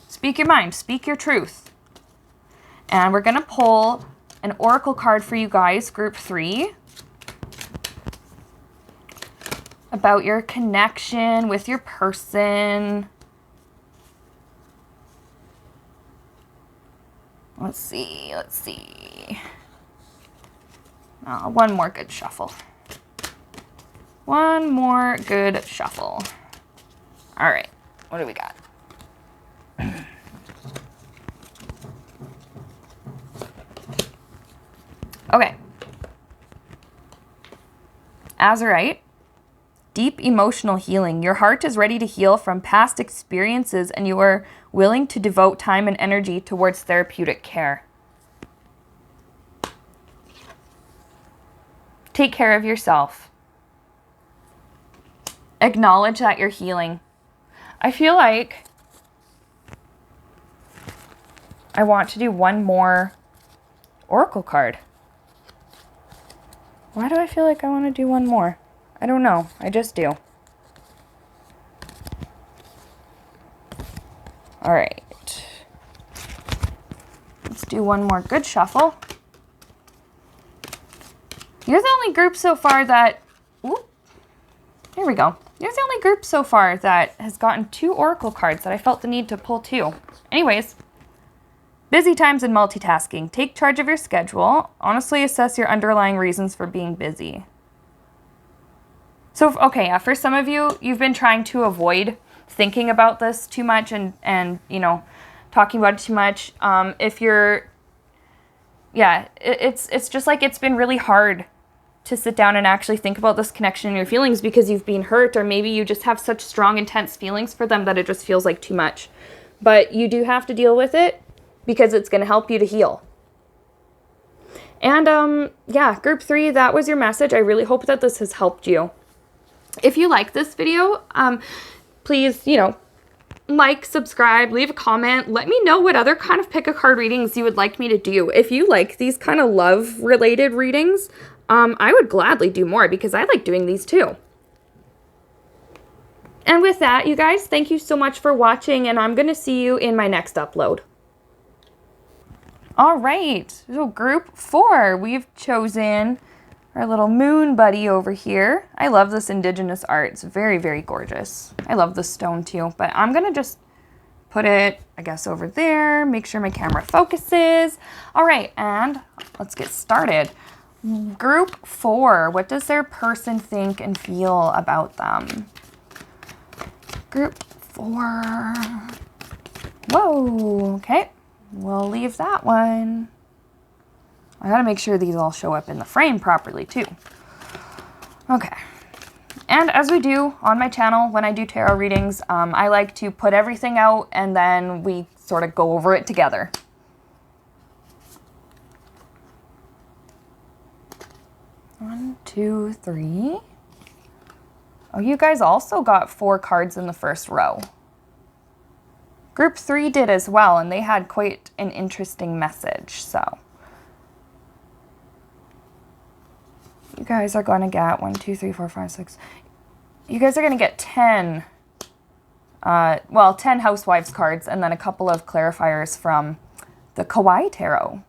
speak your mind, speak your truth. And we're going to pull an oracle card for you guys, group 3, about your connection with your person. Let's see. One more good shuffle. One more good shuffle. All right, what do we got? Okay. Azurite. Deep emotional healing. Your heart is ready to heal from past experiences and you are willing to devote time and energy towards therapeutic care. Take care of yourself. Acknowledge that you're healing. I feel like I want to do one more oracle card. Why do I feel like I want to do one more? I don't know. I just do. All right. Let's do one more good shuffle. You're the only group so far that... Ooh, here we go. You're the only group so far that has gotten 2 oracle cards that I felt the need to pull 2. Anyways, busy times and multitasking. Take charge of your schedule. Honestly assess your underlying reasons for being busy. So, okay, yeah, for some of you, you've been trying to avoid thinking about this too much and you know, talking about it too much. If you're, yeah, it's just like it's been really hard to sit down and actually think about this connection and your feelings because you've been hurt, or maybe you just have such strong, intense feelings for them that it just feels like too much. But you do have to deal with it because it's going to help you to heal. And yeah, group 3, that was your message. I really hope that this has helped you. If you like this video, please, you know, like, subscribe, leave a comment. Let me know what other kind of pick a card readings you would like me to do. If you like these kind of love-related readings, I would gladly do more because I like doing these too. And with that, you guys, thank you so much for watching, and I'm going to see you in my next upload. All right, so group 4, we've chosen our little moon buddy over here. I love this indigenous art. It's very, very gorgeous. I love the stone too, but I'm going to just put it, I guess, over there, make sure my camera focuses. All right, and let's get started. Group 4, what does their person think and feel about them? Group 4. Whoa, okay. We'll leave that one. I gotta make sure these all show up in the frame properly too. Okay. And as we do on my channel when I do tarot readings, I like to put everything out and then we sort of go over it together. One, two, 3. Oh, you guys also got 4 cards in the first row. Group 3 did as well, and they had quite an interesting message, so. You guys are going to get 1, 2, 3, 4, 5, 6. You guys are going to get 10, 10 Housewives cards, and then a couple of clarifiers from the Kawaii Tarot.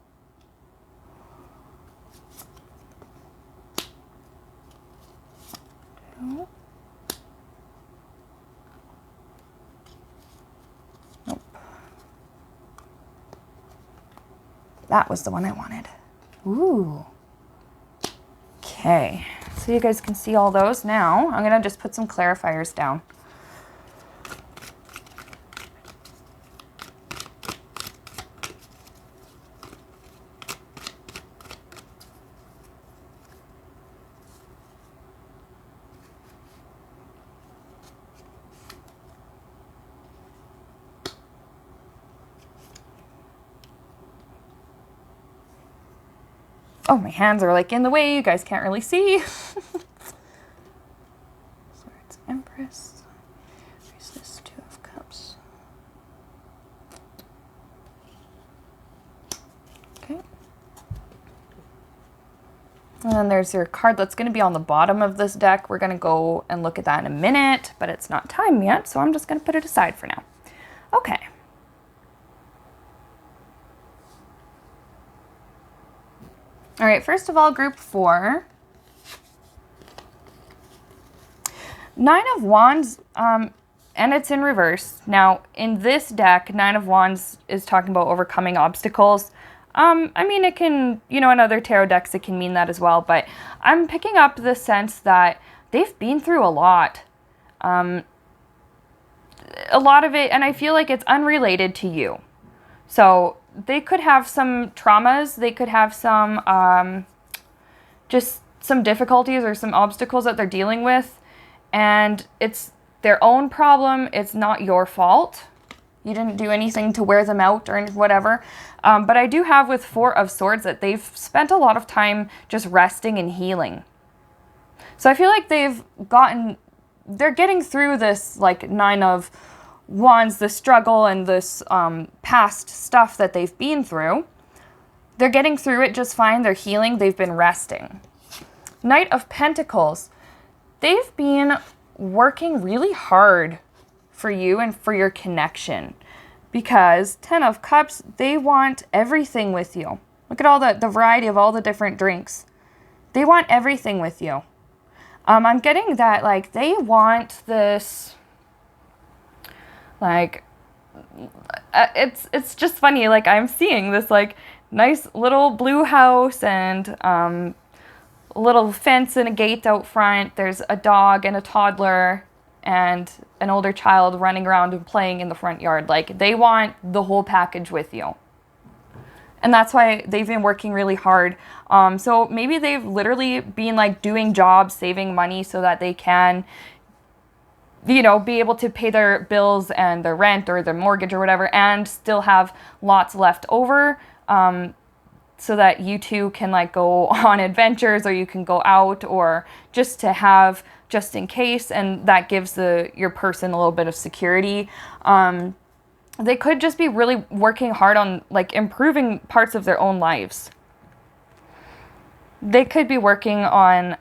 Nope. That was the one I wanted. Ooh. Okay, so you guys can see all those now. I'm gonna just put some clarifiers down. Oh, my hands are like in the way. You guys can't really see. Swords, Empress. Where's this 2 of Cups? Okay. And then there's your card that's going to be on the bottom of this deck. We're going to go and look at that in a minute, but it's not time yet, so I'm just going to put it aside for now. Okay. All right, first of all, group 4. 9 of Wands, and it's in reverse. Now, in this deck, 9 of Wands is talking about overcoming obstacles. I mean, it can, you know, in other tarot decks, it can mean that as well, but I'm picking up the sense that they've been through a lot. A lot of it, and I feel like it's unrelated to you. So they could have some traumas, they could have some, just some difficulties or some obstacles that they're dealing with, and it's their own problem, it's not your fault. You didn't do anything to wear them out or whatever. But I do have with 4 of Swords that they've spent a lot of time just resting and healing. So I feel like they're getting through this, like, 9 of Wands, the struggle and this past stuff that they've been through. They're getting through it just fine. They're healing. They've been resting. Knight of Pentacles. They've been working really hard for you and for your connection. Because 10 of Cups, they want everything with you. Look at all the variety of all the different drinks. They want everything with you. I'm getting that, like, they want this, like, it's just funny, like, I'm seeing this, like, nice little blue house and a little fence and a gate out front. There's a dog and a toddler and an older child running around and playing in the front yard. Like, they want the whole package with you. And that's why they've been working really hard. So maybe they've literally been, like, doing jobs, saving money so that they can, you know, be able to pay their bills and their rent or their mortgage or whatever, and still have lots left over, so that you two can, like, go on adventures, or you can go out, or just to have just in case, and that gives your person a little bit of security. They could just be really working hard on, like, improving parts of their own lives. They could be working on,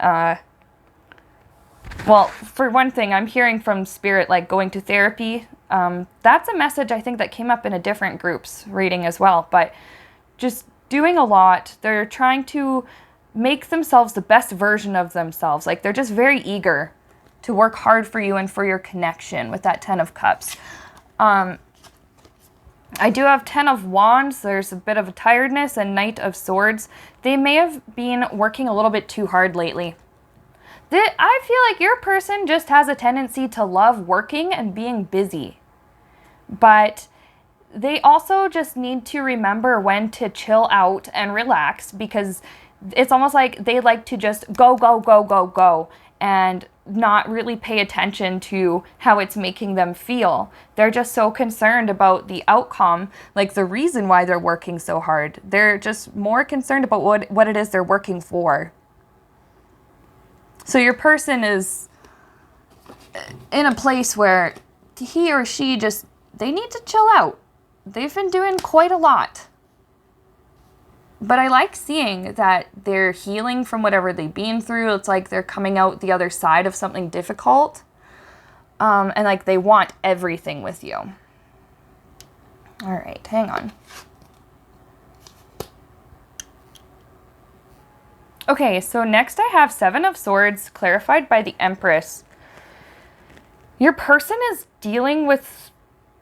well, for one thing, I'm hearing from Spirit, like, going to therapy. That's a message I think that came up in a different group's reading as well, but just doing a lot. They're trying to make themselves the best version of themselves. Like, they're just very eager to work hard for you and for your connection with that 10 of Cups. I do have 10 of Wands. There's a bit of a tiredness, and Knight of Swords. They may have been working a little bit too hard lately. I feel like your person just has a tendency to love working and being busy. But they also just need to remember when to chill out and relax, because it's almost like they like to just go, go, go, go, go, and not really pay attention to how it's making them feel. They're just so concerned about the outcome, like the reason why they're working so hard. They're just more concerned about what it is they're working for. So your person is in a place where he or she just, they need to chill out. They've been doing quite a lot. But I like seeing that they're healing from whatever they've been through. It's like they're coming out the other side of something difficult. And like they want everything with you. All right, hang on. Okay, so next I have 7 of Swords clarified by the Empress. Your person is dealing with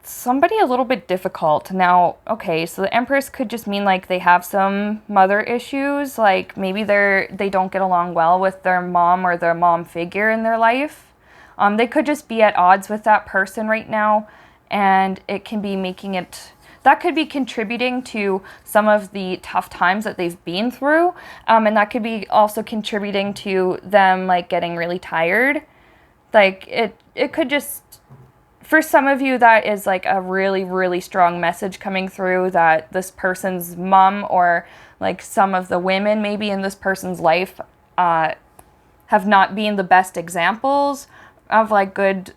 somebody a little bit difficult. Now, okay, so the Empress could just mean like they have some mother issues, like maybe they don't get along well with their mom or their mom figure in their life. They could just be at odds with that person right now, and it can be making it, that could be contributing to some of the tough times that they've been through, and that could be also contributing to them like getting really tired. Like it could just, for some of you, that is like a really, really strong message coming through, that this person's mom or like some of the women maybe in this person's life have not been the best examples of like good...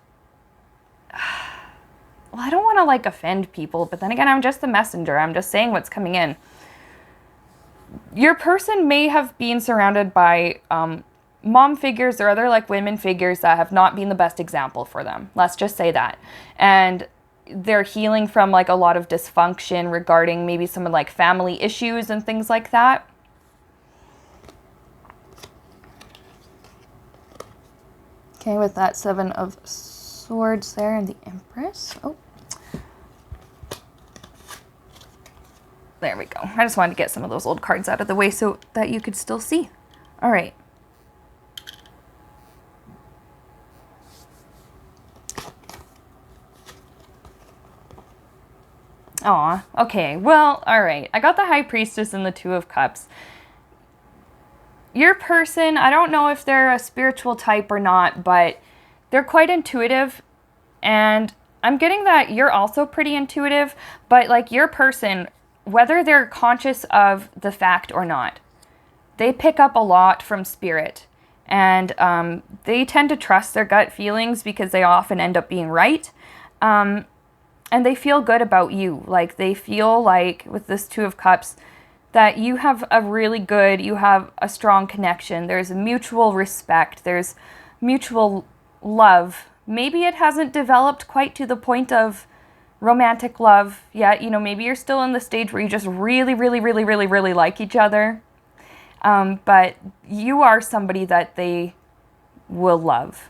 Well, I don't want to like offend people, but then again, I'm just the messenger. I'm just saying what's coming in. Your person may have been surrounded by mom figures or other like women figures that have not been the best example for them. Let's just say that. And they're healing from like a lot of dysfunction regarding maybe some of like family issues and things like that. Okay, with that 7 of Swords there and the Empress. Oh. There we go. I just wanted to get some of those old cards out of the way so that you could still see. All right. Aw, okay, well, all right. I got the High Priestess and the 2 of Cups. Your person, I don't know if they're a spiritual type or not, but they're quite intuitive, and I'm getting that you're also pretty intuitive, but like your person, whether they're conscious of the fact or not, they pick up a lot from spirit, and they tend to trust their gut feelings because they often end up being right. And they feel good about you. Like they feel like with this 2 of Cups that you have you have a strong connection. There's mutual respect. There's mutual love. Maybe it hasn't developed quite to the point of romantic love yet. You know, maybe you're still in the stage where you just really, really, really, really, really like each other. But you are somebody that they will love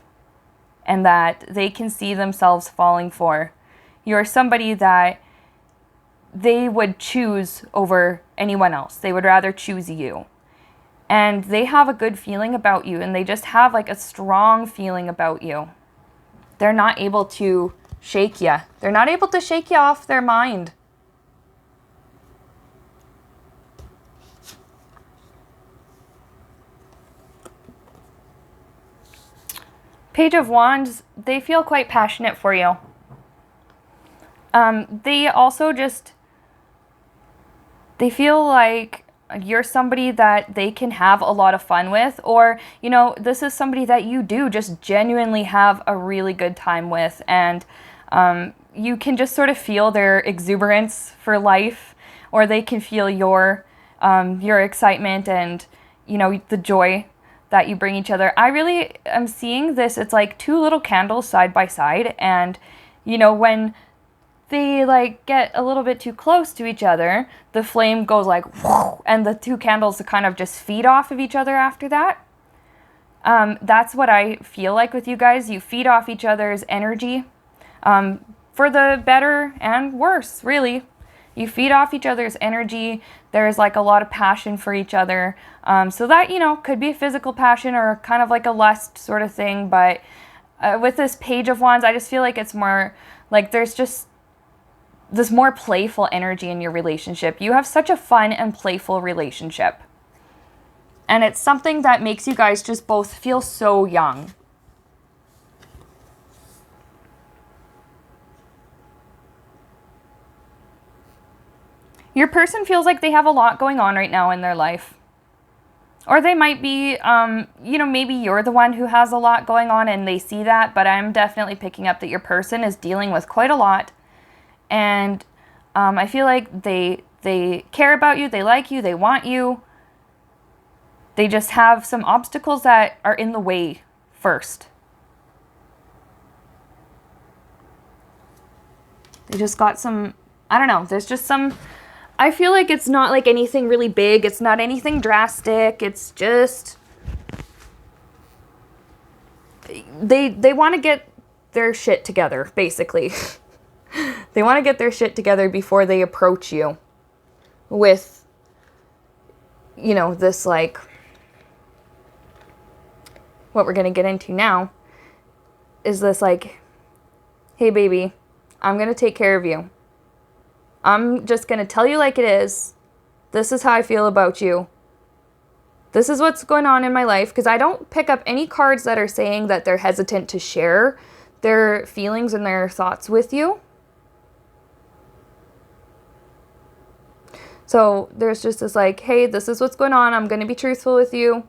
and that they can see themselves falling for. You're somebody that they would choose over anyone else. They would rather choose you. And they have a good feeling about you, and they just have like a strong feeling about you. They're not able to shake you. They're not able to shake you off their mind. Page of Wands, they feel quite passionate for you. They also just, they feel like you're somebody that they can have a lot of fun with, or, you know, this is somebody that you do just genuinely have a really good time with, and you can just sort of feel their exuberance for life, or they can feel your excitement and, you know, the joy that you bring each other. I really am seeing this, it's like two little candles side by side, and, you know, when they like get a little bit too close to each other, the flame goes like whoo, and the two candles kind of just feed off of each other after that. That's what I feel like with you guys. You feed off each other's energy, for the better and worse, really. You feed off each other's energy. There's like a lot of passion for each other. So that, you know, could be a physical passion or kind of like a lust sort of thing. But with this Page of Wands, I just feel like it's more like there's just this more playful energy in your relationship. You have such a fun and playful relationship. And it's something that makes you guys just both feel so young. Your person feels like they have a lot going on right now in their life. Or they might be, you know, maybe you're the one who has a lot going on and they see that, but I'm definitely picking up that your person is dealing with quite a lot. And I feel like they care about you, they like you, they want you. They just have some obstacles that are in the way first. They just got some, I don't know, there's just some, I feel like it's not like anything really big, it's not anything drastic, it's just, they want to get their shit together, basically. They want to get their shit together before they approach you with, you know, this like, what we're going to get into now is this like, hey baby, I'm going to take care of you. I'm just going to tell you like it is. This is how I feel about you. This is what's going on in my life, because I don't pick up any cards that are saying that they're hesitant to share their feelings and their thoughts with you. So there's just this like, hey, this is what's going on. I'm going to be truthful with you,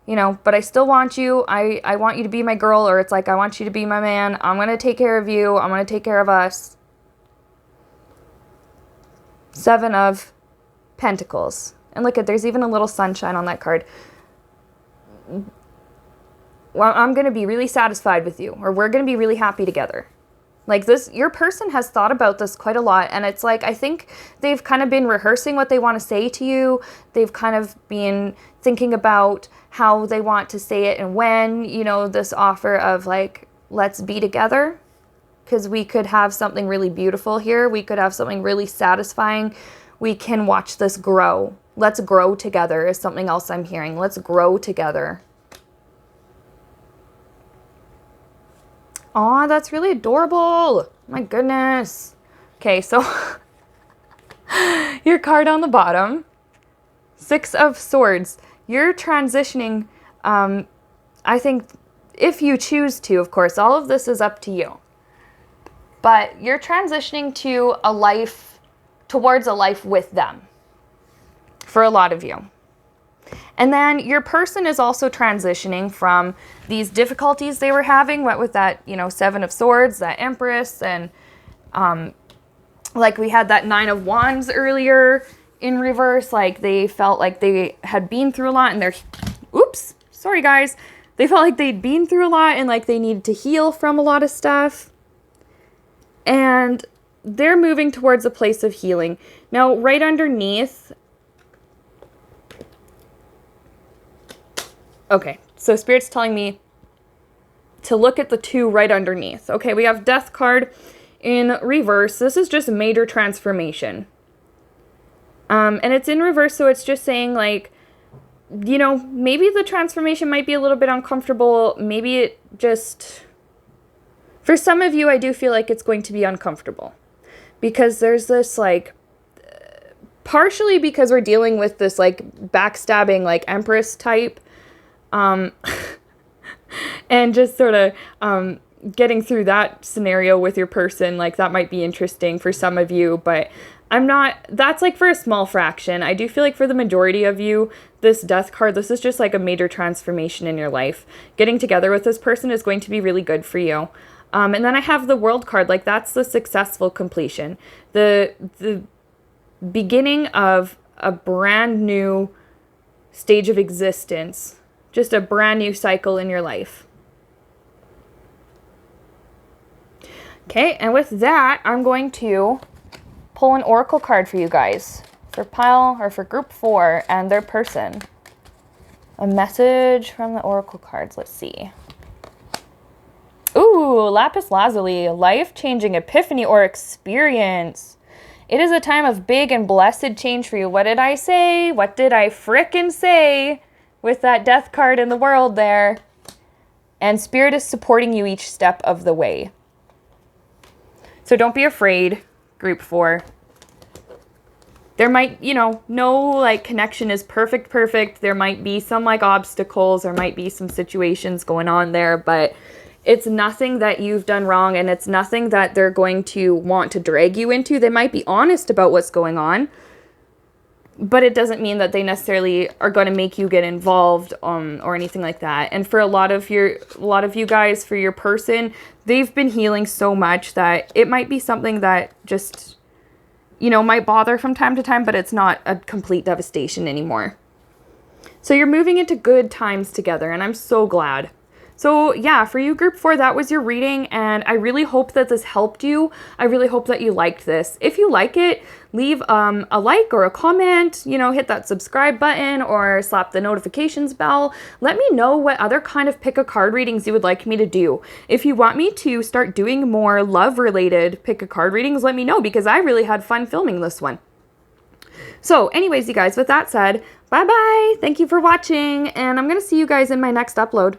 you know, but I still want you. I want you to be my girl, or it's like, I want you to be my man. I'm going to take care of you. I'm going to take care of us. 7 of Pentacles. And look at, there's even a little sunshine on that card. Well, I'm going to be really satisfied with you, or we're going to be really happy together. Like this, your person has thought about this quite a lot, and it's like, I think they've kind of been rehearsing what they want to say to you. They've kind of been thinking about how they want to say it and when, you know, this offer of like, let's be together, because we could have something really beautiful here. We could have something really satisfying. We can watch this grow. Let's grow together is something else I'm hearing. Let's grow together. Aw, that's really adorable. My goodness. Okay, so your card on the bottom, 6 of Swords. You're transitioning, I think, if you choose to, of course, all of this is up to you. But you're transitioning to a life, towards a life with them, for a lot of you. And then your person is also transitioning from these difficulties they were having, what with that, you know, 7 of Swords, that Empress, and like we had that 9 of Wands earlier in reverse. Like they felt like they had been through a lot, and they're, oops, sorry guys. They felt like they'd been through a lot, and like they needed to heal from a lot of stuff. And they're moving towards a place of healing. Now, right underneath, okay, So Spirit's telling me to look at the 2 right underneath. Okay, we have Death card in reverse. This is just major transformation. And it's in reverse, so it's just saying, like, you know, maybe the transformation might be a little bit uncomfortable. Maybe it just... For some of you, I do feel like it's going to be uncomfortable. Because there's this, like... Partially because we're dealing with this, like, backstabbing, like, Empress type. And just sort of getting through that scenario with your person, like, that might be interesting for some of you, but that's like for a small fraction. I do feel like for the majority of you, this Death card, this is just like a major transformation in your life. Getting together with this person is going to be really good for you. And then I have the World card, like, that's the successful completion. The beginning of a brand new stage of existence. Just a brand new cycle in your life. Okay, and with that, I'm going to pull an oracle card for you guys. For for group 4 and their person. A message from the oracle cards. Let's see. Ooh, Lapis Lazuli. Life-changing epiphany or experience. It is a time of big and blessed change for you. What did I say? What did I frickin' say? With that Death card in the world there. And Spirit is supporting you each step of the way. So don't be afraid, group 4. There might, you know, no, like, connection is perfect. There might be some, like, obstacles. There might be some situations going on there. But it's nothing that you've done wrong. And it's nothing that they're going to want to drag you into. They might be honest about what's going on. But it doesn't mean that they necessarily are going to make you get involved or anything like that. And for a lot of you guys, for your person, they've been healing so much that it might be something that just, you know, might bother from time to time, but it's not a complete devastation anymore. So you're moving into good times together, and I'm so glad. So yeah, for you, group 4, that was your reading, and I really hope that this helped you. I really hope that you liked this. If you like it, leave a like or a comment, you know, hit that subscribe button or slap the notifications bell. Let me know what other kind of pick a card readings you would like me to do. If you want me to start doing more love-related pick a card readings, let me know, because I really had fun filming this one. So anyways, you guys, with that said, bye-bye. Thank you for watching, and I'm going to see you guys in my next upload.